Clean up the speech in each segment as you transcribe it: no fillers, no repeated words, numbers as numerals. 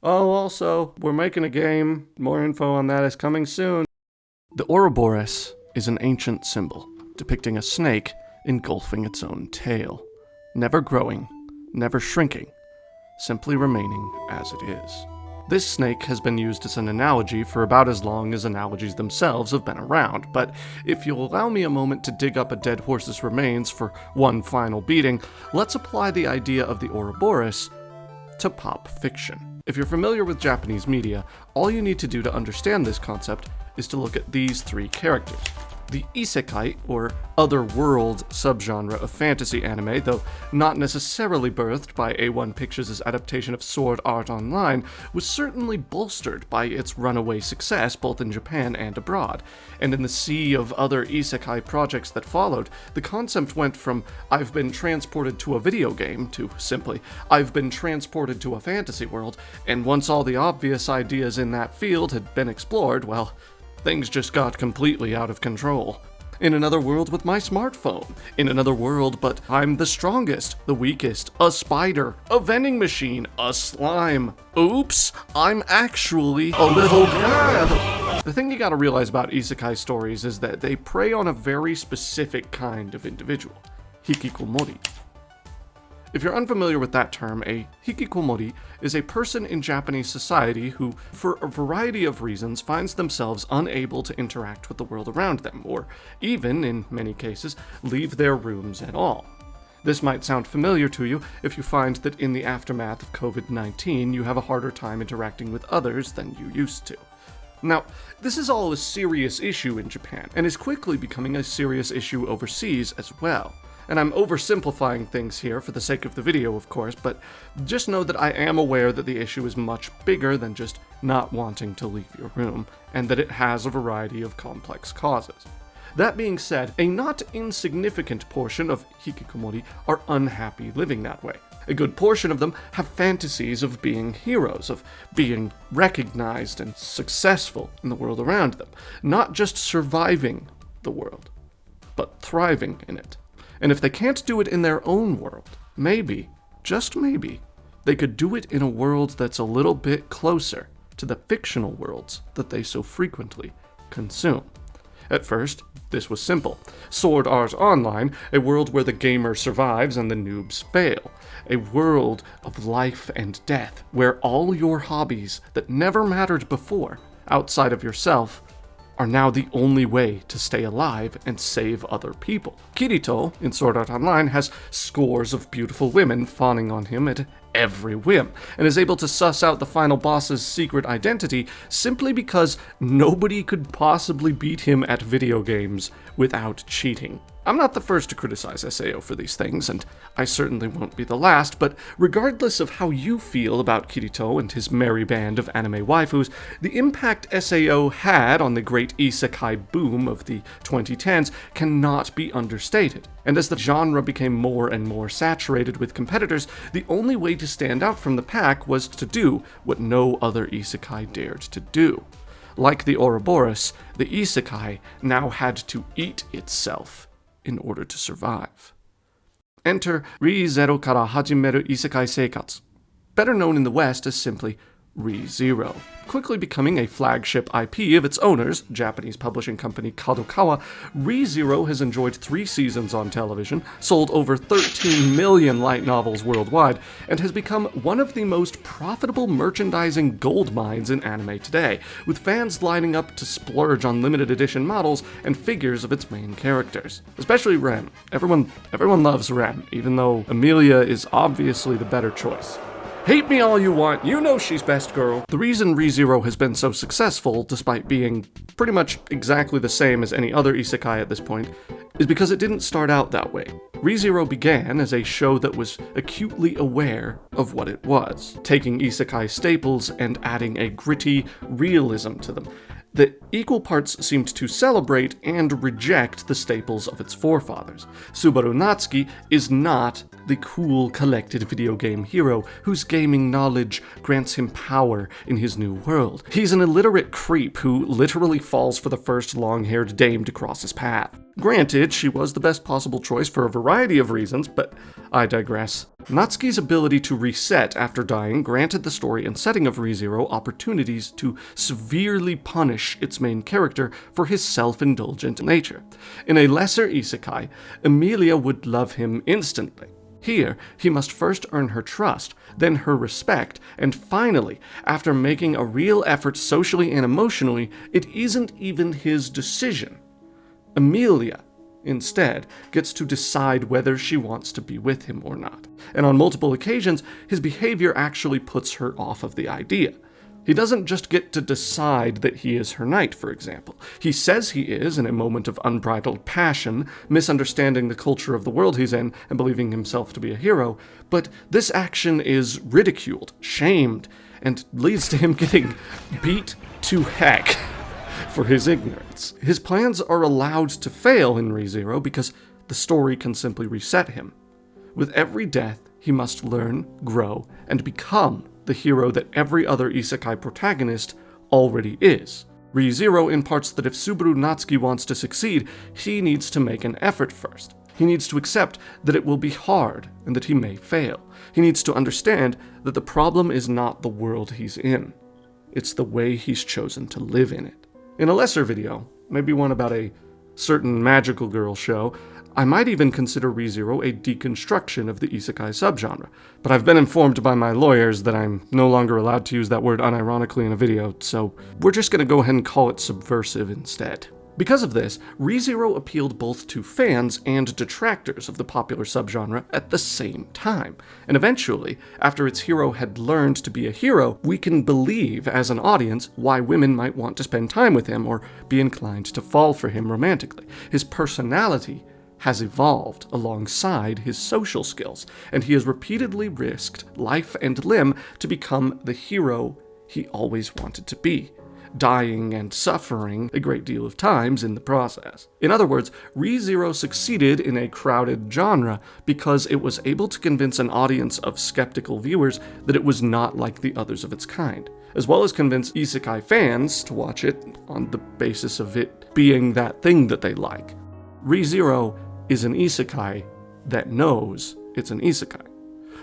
Oh, also, we're making a game. More info on that is coming soon. The Ouroboros is an ancient symbol depicting a snake engulfing its own tail, never growing, never shrinking, simply remaining as it is. This snake has been used as an analogy for about as long as analogies themselves have been around, but if you'll allow me a moment to dig up a dead horse's remains for one final beating, let's apply the idea of the Ouroboros to pop fiction. If you're familiar with Japanese media, all you need to do to understand this concept is to look at these three characters. The Isekai, or other-world subgenre of fantasy anime, though not necessarily birthed by A1 Pictures' adaptation of Sword Art Online, was certainly bolstered by its runaway success both in Japan and abroad. And in the sea of other Isekai projects that followed, the concept went from "I've been transported to a video game" to simply "I've been transported to a fantasy world," and once all the obvious ideas in that field had been explored, well, things just got completely out of control. In another world with my smartphone. In another world, but I'm the strongest, the weakest, a spider, a vending machine, a slime. Oops, I'm actually a little girl. The thing you gotta realize about isekai stories is that they prey on a very specific kind of individual. Hikikomori. If you're unfamiliar with that term, a hikikomori is a person in Japanese society who, for a variety of reasons, finds themselves unable to interact with the world around them, or even, in many cases, leave their rooms at all. This might sound familiar to you if you find that in the aftermath of COVID-19 you have a harder time interacting with others than you used to. Now, this is all a serious issue in Japan, and is quickly becoming a serious issue overseas as well. And I'm oversimplifying things here for the sake of the video, of course, but just know that I am aware that the issue is much bigger than just not wanting to leave your room, and that it has a variety of complex causes. That being said, a not insignificant portion of hikikomori are unhappy living that way. A good portion of them have fantasies of being heroes, of being recognized and successful in the world around them, not just surviving the world, but thriving in it. And if they can't do it in their own world, maybe, just maybe, they could do it in a world that's a little bit closer to the fictional worlds that they so frequently consume. At first, this was simple. Sword Art Online, a world where the gamer survives and the noobs fail. A world of life and death, where all your hobbies that never mattered before, outside of yourself, are now the only way to stay alive and save other people. Kirito, in Sword Art Online, has scores of beautiful women fawning on him at every whim, and is able to suss out the final boss's secret identity simply because nobody could possibly beat him at video games without cheating. I'm not the first to criticize SAO for these things, and I certainly won't be the last, but regardless of how you feel about Kirito and his merry band of anime waifus, the impact SAO had on the great isekai boom of the 2010s cannot be understated. And as the genre became more and more saturated with competitors, the only way to stand out from the pack was to do what no other isekai dared to do. Like the Ouroboros, the isekai now had to eat itself in order to survive. Enter Re:Zero kara hajimeru isekai seikatsu, better known in the West as simply Re:Zero. Quickly becoming a flagship IP of its owners, Japanese publishing company Kadokawa, Re:Zero has enjoyed 3 seasons on television, sold over 13 million light novels worldwide, and has become one of the most profitable merchandising gold mines in anime today, with fans lining up to splurge on limited edition models and figures of its main characters. Especially Ren. Everyone loves Ren, even though Emilia is obviously the better choice. Hate me all you want, you know she's best girl. The reason Re:Zero has been so successful, despite being pretty much exactly the same as any other isekai at this point, is because it didn't start out that way. Re:Zero began as a show that was acutely aware of what it was, taking isekai staples and adding a gritty realism to them that equal parts seemed to celebrate and reject the staples of its forefathers. Subaru Natsuki is not the cool, collected video game hero whose gaming knowledge grants him power in his new world. He's an illiterate creep who literally falls for the first long-haired dame to cross his path. Granted, she was the best possible choice for a variety of reasons, but I digress. Natsuki's ability to reset after dying granted the story and setting of ReZero opportunities to severely punish its main character for his self-indulgent nature. In a lesser isekai, Emilia would love him instantly. Here, he must first earn her trust, then her respect, and finally, after making a real effort socially and emotionally, it isn't even his decision. Emilia, instead, gets to decide whether she wants to be with him or not, and on multiple occasions, his behavior actually puts her off of the idea. He doesn't just get to decide that he is her knight, for example. He says he is in a moment of unbridled passion, misunderstanding the culture of the world he's in and believing himself to be a hero, but this action is ridiculed, shamed, and leads to him getting beat to heck for his ignorance. His plans are allowed to fail in ReZero because the story can simply reset him. With every death, he must learn, grow, and become the hero that every other isekai protagonist already is. ReZero imparts that if Subaru Natsuki wants to succeed, he needs to make an effort first. He needs to accept that it will be hard and that he may fail. He needs to understand that the problem is not the world he's in. It's the way he's chosen to live in it. In a lesser video, maybe one about a certain magical girl show, I might even consider ReZero a deconstruction of the isekai subgenre, but I've been informed by my lawyers that I'm no longer allowed to use that word unironically in a video, so we're just gonna go ahead and call it subversive instead. Because of this, ReZero appealed both to fans and detractors of the popular subgenre at the same time. And eventually, after its hero had learned to be a hero, we can believe as an audience why women might want to spend time with him or be inclined to fall for him romantically. His personality has evolved alongside his social skills, and he has repeatedly risked life and limb to become the hero he always wanted to be, dying and suffering a great deal of times in the process. In other words, ReZero succeeded in a crowded genre because it was able to convince an audience of skeptical viewers that it was not like the others of its kind, as well as convince isekai fans to watch it on the basis of it being that thing that they like. ReZero is an isekai that knows it's an isekai.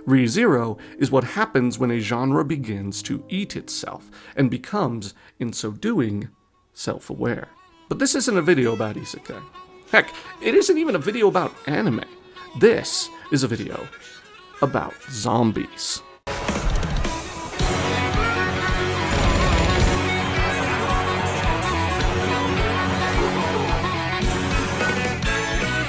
ReZero is what happens when a genre begins to eat itself and becomes, in so doing, self-aware. But this isn't a video about isekai. Heck, it isn't even a video about anime. This is a video about zombies.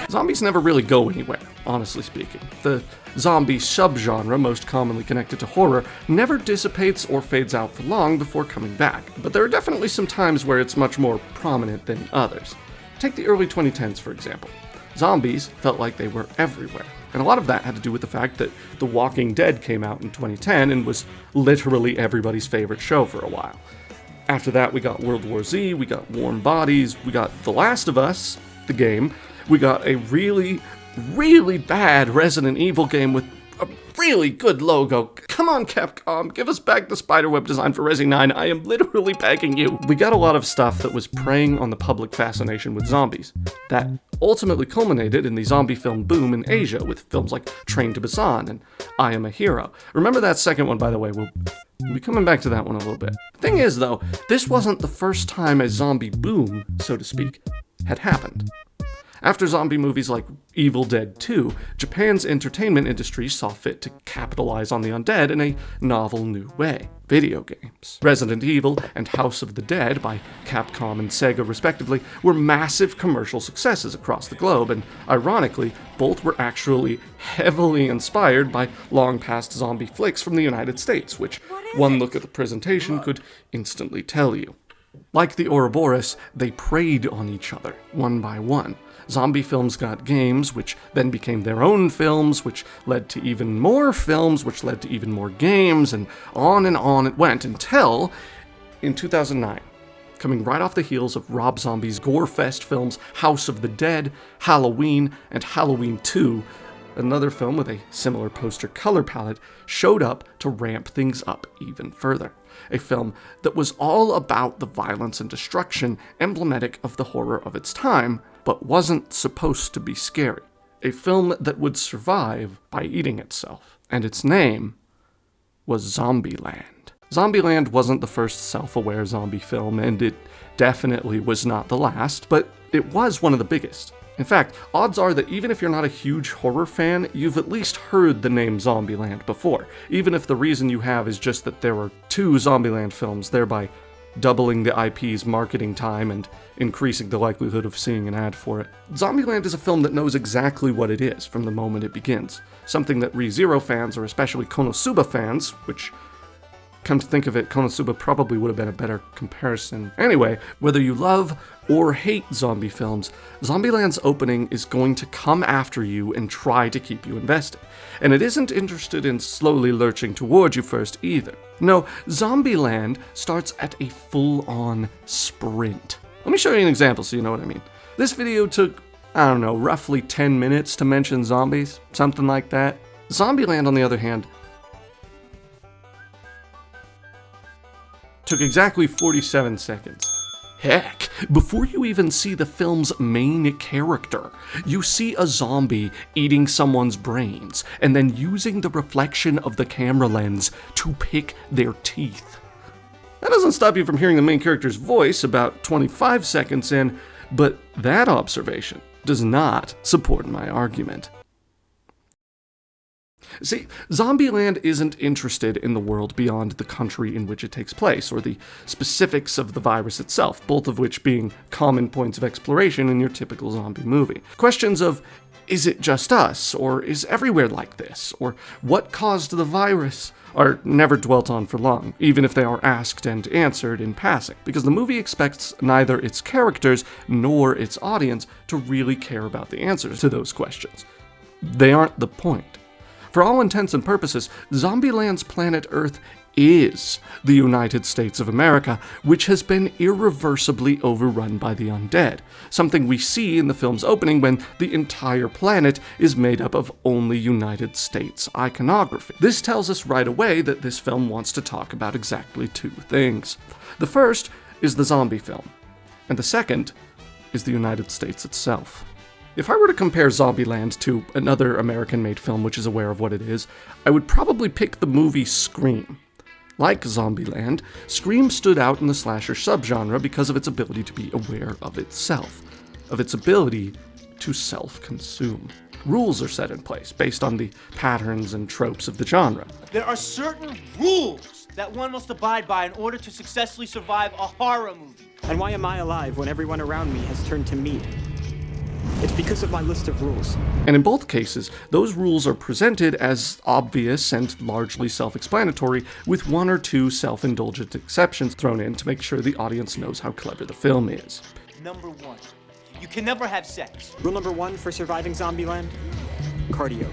Zombies never really go anywhere, honestly speaking. The zombie subgenre, most commonly connected to horror, never dissipates or fades out for long before coming back, but there are definitely some times where it's much more prominent than others. Take the early 2010s, for example. Zombies felt like they were everywhere, and a lot of that had to do with the fact that The Walking Dead came out in 2010 and was literally everybody's favorite show for a while. After that, we got World War Z, we got Warm Bodies, we got The Last of Us, the game, we got a really, really bad Resident Evil game with a really good logo. Come on, Capcom, give us back the spiderweb design for Resi 9. I am literally begging you. We got a lot of stuff that was preying on the public fascination with zombies. That ultimately culminated in the zombie film boom in Asia with films like Train to Busan and I Am a Hero. Remember that second one, by the way. We'll be coming back to that one a little bit. Thing is, though, this wasn't the first time a zombie boom, so to speak, had happened. After zombie movies like Evil Dead 2, Japan's entertainment industry saw fit to capitalize on the undead in a novel new way: video games. Resident Evil and House of the Dead by Capcom and Sega respectively were massive commercial successes across the globe, and ironically, both were actually heavily inspired by long-past zombie flicks from the United States, which one look at the presentation could instantly tell you. Like the Ouroboros, they preyed on each other, one by one. Zombie films got games, which then became their own films, which led to even more films, which led to even more games, and on it went until, in 2009, coming right off the heels of Rob Zombie's gore-fest films House of the Dead, Halloween, and Halloween 2, another film with a similar poster color palette showed up to ramp things up even further. A film that was all about the violence and destruction emblematic of the horror of its time, but wasn't supposed to be scary. A film that would survive by eating itself. And its name was Zombieland. Zombieland wasn't the first self-aware zombie film, and it definitely was not the last, but it was one of the biggest. In fact, odds are that even if you're not a huge horror fan, you've at least heard the name Zombieland before, even if the reason you have is just that there were 2 Zombieland films, thereby doubling the IP's marketing time and increasing the likelihood of seeing an ad for it. Zombieland is a film that knows exactly what it is from the moment it begins, something that ReZero fans, or especially Konosuba fans, which, come to think of it, Konosuba probably would have been a better comparison. Anyway, whether you love or hate zombie films, Zombieland's opening is going to come after you and try to keep you invested. And it isn't interested in slowly lurching towards you first either. No, Zombieland starts at a full-on sprint. Let me show you an example so you know what I mean. This video took, I don't know, roughly 10 minutes to mention zombies, something like that. Zombieland, on the other hand, took exactly 47 seconds. Heck, before you even see the film's main character, you see a zombie eating someone's brains, and then using the reflection of the camera lens to pick their teeth. That doesn't stop you from hearing the main character's voice about 25 seconds in, but that observation does not support my argument. See, Zombieland isn't interested in the world beyond the country in which it takes place, or the specifics of the virus itself, both of which being common points of exploration in your typical zombie movie. Questions of, is it just us, or is everywhere like this, or what caused the virus, are never dwelt on for long, even if they are asked and answered in passing, because the movie expects neither its characters nor its audience to really care about the answers to those questions. They aren't the point. For all intents and purposes, Zombieland's planet Earth is the United States of America, which has been irreversibly overrun by the undead, something we see in the film's opening when the entire planet is made up of only United States iconography. This tells us right away that this film wants to talk about exactly 2 things. The first is the zombie film, and the second is the United States itself. If I were to compare Zombieland to another American-made film which is aware of what it is, I would probably pick the movie Scream. Like Zombieland, Scream stood out in the slasher subgenre because of its ability to be aware of itself, of its ability to self-consume. Rules are set in place based on the patterns and tropes of the genre. There are certain rules that one must abide by in order to successfully survive a horror movie. And why am I alive when everyone around me has turned to me? It's because of my list of rules. And in both cases, those rules are presented as obvious and largely self-explanatory, with 1 or 2 self-indulgent exceptions thrown in to make sure the audience knows how clever the film is. Number 1, you can never have sex. Rule number 1 for surviving Zombieland: cardio.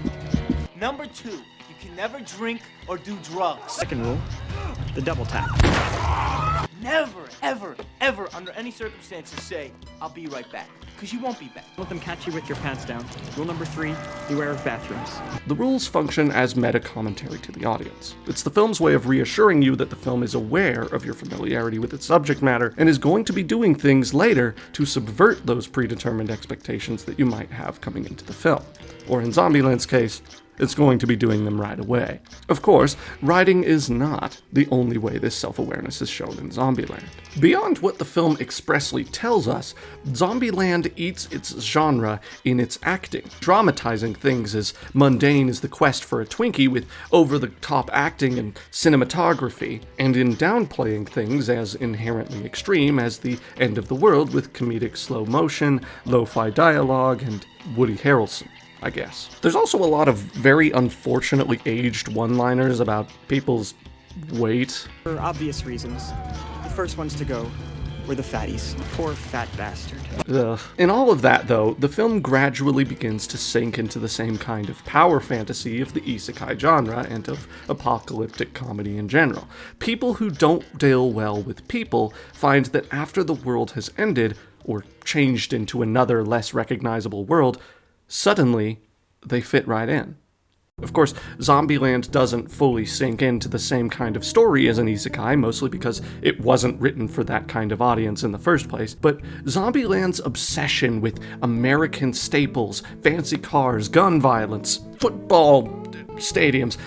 Number 2, you can never drink or do drugs. Second rule: the double tap. Never, ever, ever, under any circumstances say, I'll be right back. Because you won't be back. Let them catch you with your pants down. Rule number 3, beware of bathrooms. The rules function as meta-commentary to the audience. It's the film's way of reassuring you that the film is aware of your familiarity with its subject matter and is going to be doing things later to subvert those predetermined expectations that you might have coming into the film. Or in Zombieland's case, it's going to be doing them right away. Of course, writing is not the only way this self-awareness is shown in Zombieland. Beyond what the film expressly tells us, Zombieland eats its genre in its acting, dramatizing things as mundane as the quest for a Twinkie with over-the-top acting and cinematography, and in downplaying things as inherently extreme as the end of the world with comedic slow motion, lo-fi dialogue, and Woody Harrelson, I guess. There's also a lot of very unfortunately aged one-liners about people's weight. For obvious reasons, the first ones to go were the fatties. Poor fat bastard. Ugh. In all of that, though, the film gradually begins to sink into the same kind of power fantasy of the Isekai genre and of apocalyptic comedy in general. People who don't deal well with people find that after the world has ended, or changed into another less recognizable world, suddenly, they fit right in. Of course, Zombieland doesn't fully sink into the same kind of story as an isekai, mostly because it wasn't written for that kind of audience in the first place, but Zombieland's obsession with American staples, fancy cars, gun violence, football stadiums,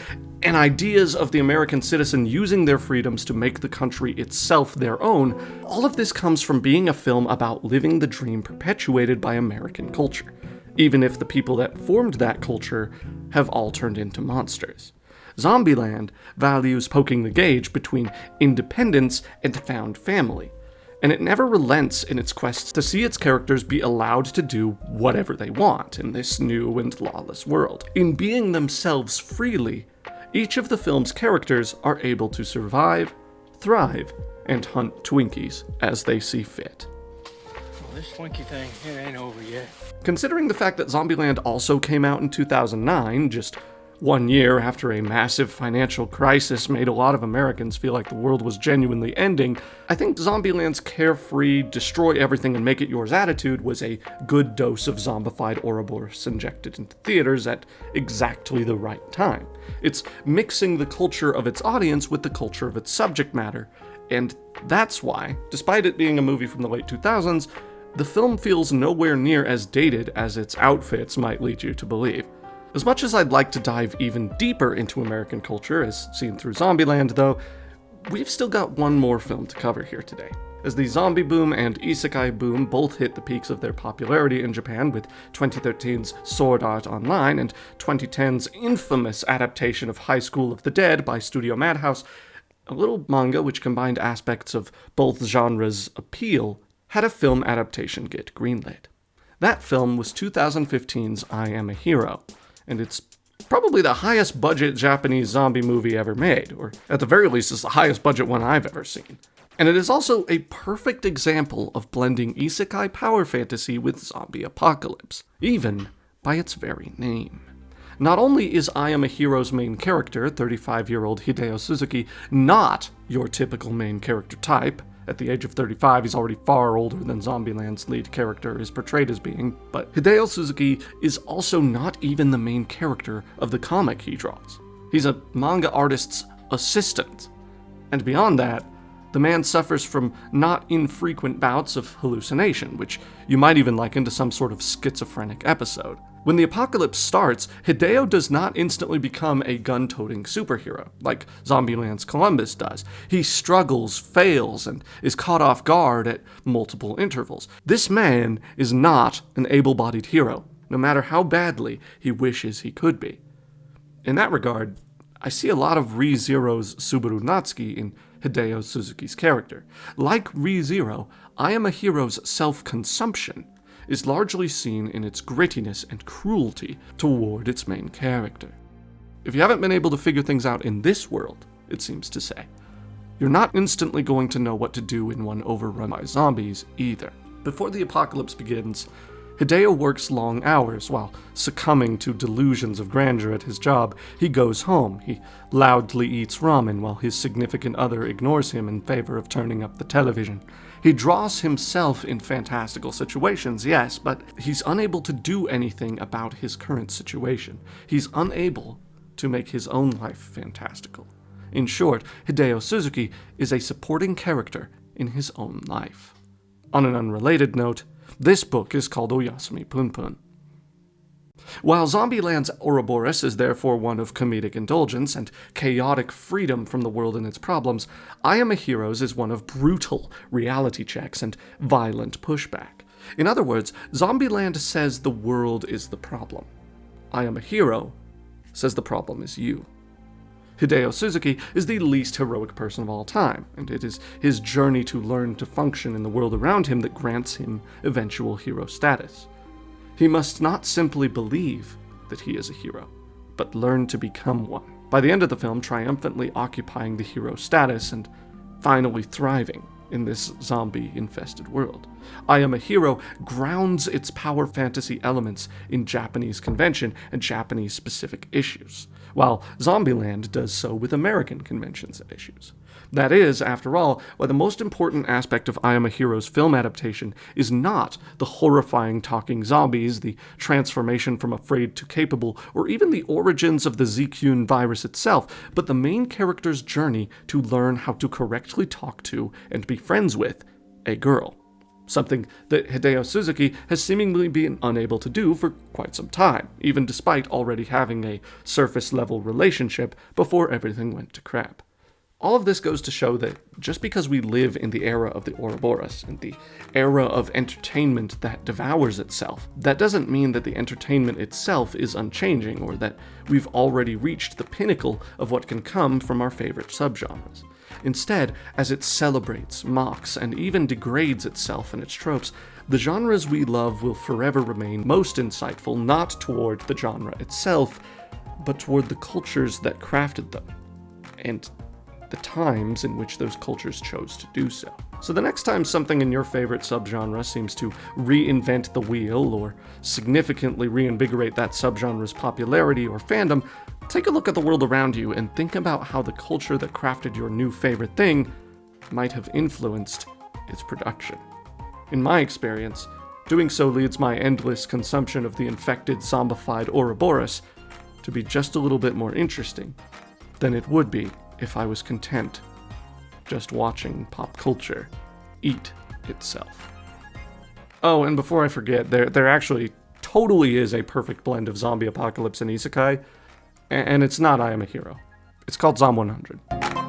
and ideas of the American citizen using their freedoms to make the country itself their own, all of this comes from being a film about living the dream perpetuated by American culture, even if the people that formed that culture have all turned into monsters. Zombieland values poking the gauge between independence and found family, and it never relents in its quest to see its characters be allowed to do whatever they want in this new and lawless world. In being themselves freely, each of the film's characters are able to survive, thrive, and hunt Twinkies as they see fit. Well, this Twinkie thing, it ain't over yet. Considering the fact that Zombieland also came out in 2009, just 1 year after a massive financial crisis made a lot of Americans feel like the world was genuinely ending, I think Zombieland's carefree, destroy everything and make it yours attitude was a good dose of zombified Ouroboros injected into theaters at exactly the right time. It's mixing the culture of its audience with the culture of its subject matter, and that's why, despite it being a movie from the late 2000s, the film feels nowhere near as dated as its outfits might lead you to believe. As much as I'd like to dive even deeper into American culture, as seen through Zombieland, though, we've still got one more film to cover here today. As the zombie boom and isekai boom both hit the peaks of their popularity in Japan with 2013's Sword Art Online and 2010's infamous adaptation of High School of the Dead by Studio Madhouse, a little manga which combined aspects of both genres' appeal had a film adaptation get greenlit. That film was 2015's I Am a Hero, and it's probably the highest budget Japanese zombie movie ever made, or at the very least it's the highest budget one I've ever seen. And it is also a perfect example of blending isekai power fantasy with zombie apocalypse, even by its very name. Not only is I Am a Hero's main character, 35-year-old Hideo Suzuki, not your typical main character type. At the age of 35, he's already far older than Zombieland's lead character is portrayed as being, but Hideo Suzuki is also not even the main character of the comic he draws. He's a manga artist's assistant. And beyond that, the man suffers from not infrequent bouts of hallucination, which you might even liken to some sort of schizophrenic episode. When the apocalypse starts, Hideo does not instantly become a gun-toting superhero, like Zombieland's Columbus does. He struggles, fails, and is caught off guard at multiple intervals. This man is not an able-bodied hero, no matter how badly he wishes he could be. In that regard, I see a lot of ReZero's Subaru Natsuki in Hideo Suzuki's character. Like ReZero, I Am a Hero's self-consumption is largely seen in its grittiness and cruelty toward its main character. If you haven't been able to figure things out in this world, it seems to say, you're not instantly going to know what to do in one overrun by zombies either. Before the apocalypse begins, Hideo works long hours while succumbing to delusions of grandeur at his job. He goes home. He loudly eats ramen while his significant other ignores him in favor of turning up the television. He draws himself in fantastical situations, yes, but he's unable to do anything about his current situation. He's unable to make his own life fantastical. In short, Hideo Suzuki is a supporting character in his own life. On an unrelated note, this book is called Oyasumi Punpun. While Zombieland's Ouroboros is therefore one of comedic indulgence and chaotic freedom from the world and its problems, I Am a Hero's is one of brutal reality checks and violent pushback. In other words, Zombieland says the world is the problem. I Am a Hero says the problem is you. Hideo Suzuki is the least heroic person of all time, and it is his journey to learn to function in the world around him that grants him eventual hero status. He must not simply believe that he is a hero, but learn to become one. By the end of the film, triumphantly occupying the hero status and finally thriving in this zombie-infested world. I Am a Hero grounds its power fantasy elements in Japanese convention and Japanese-specific issues, while Zombieland does so with American conventions and issues. That is, after all, why the most important aspect of I Am a Hero's film adaptation is not the horrifying talking zombies, the transformation from afraid to capable, or even the origins of the Zikun virus itself, but the main character's journey to learn how to correctly talk to and be friends with a girl. Something that Hideo Suzuki has seemingly been unable to do for quite some time, even despite already having a surface-level relationship before everything went to crap. All of this goes to show that just because we live in the era of the Ouroboros and the era of entertainment that devours itself, that doesn't mean that the entertainment itself is unchanging or that we've already reached the pinnacle of what can come from our favorite subgenres. Instead, as it celebrates, mocks, and even degrades itself and its tropes, the genres we love will forever remain most insightful not toward the genre itself, but toward the cultures that crafted them, and the times in which those cultures chose to do so. So the next time something in your favorite subgenre seems to reinvent the wheel or significantly reinvigorate that subgenre's popularity or fandom, take a look at the world around you and think about how the culture that crafted your new favorite thing might have influenced its production. In my experience, doing so leads my endless consumption of the infected, zombified Ouroboros to be just a little bit more interesting than it would be if I was content just watching pop culture eat itself. Oh, and before I forget, there actually totally is a perfect blend of zombie apocalypse and isekai, and it's not I Am a Hero. It's called Zom 100.